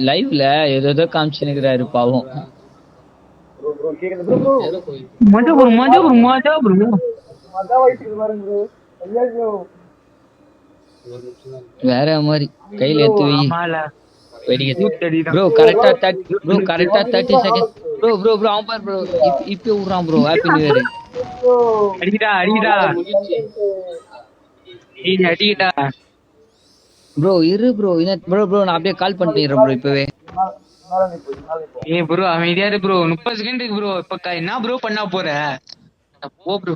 லைவ்ல ஏதோ காமிச்சுக்கிறாரு பாவம். மஜா ப்ரோ மஜா ப்ரோ மஜா ப்ரோ மஜா வாய்ஸ் பாருங்க ப்ரோ. ஐயோ வேற மாதிரி கையில எடுத்து வை ஆமால வெடிக்க. ப்ரோ கரெக்டா 30 செகண்ட். ப்ரோ ப்ரோ ப்ரோ அவன் பாரு ப்ரோ. இப்ப விடுறான் ப்ரோ. Happy new year. அடிடா அடிடா ஏய் அடிடா ப்ரோ இரு ப்ரோ. ப்ரோ ப்ரோ நான் அப்படியே கால் பண்ணிடுறேன் ப்ரோ இப்பவே. ஏய் ப்ரோ அமைதியா இரு ப்ரோ 30 செகண்ட் இருக்கு ப்ரோ. இப்ப என்ன ப்ரோ பண்ண போற? போ ப்ரோ.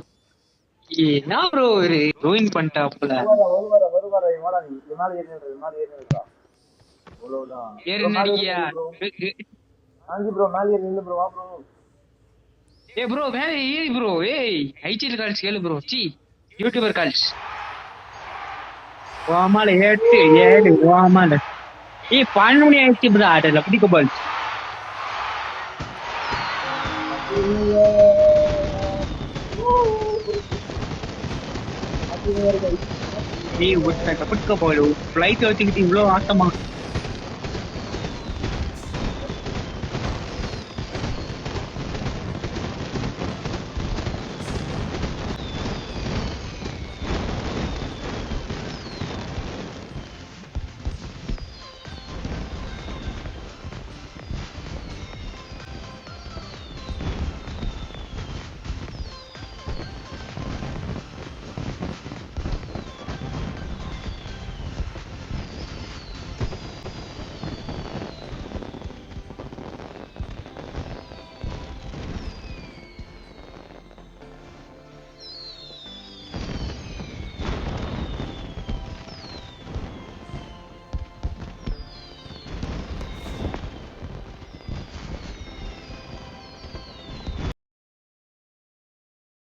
என்ன ப்ரோ ரூயின் பண்ணிட்டாப்ல. ஏறு நடிக்கியா? ஏய் ப்ரோ மேல ஏறி ப்ரோ. ஏய் ஐடிஎல் கால்ஸ் கேளு ப்ரோ. சி யூடியூபர் கால்ஸ் ஓமால 8 7 ஓமால. ஏய் 12 மணி ஆயிடுச்சு ப்ரோ. அடல பிடிக்க பால். ஏய் ஒருத்த பிடிக்க பால். ஃளைட் வச்சுக்கிட்டு இவ்வளவு ஆட்டமா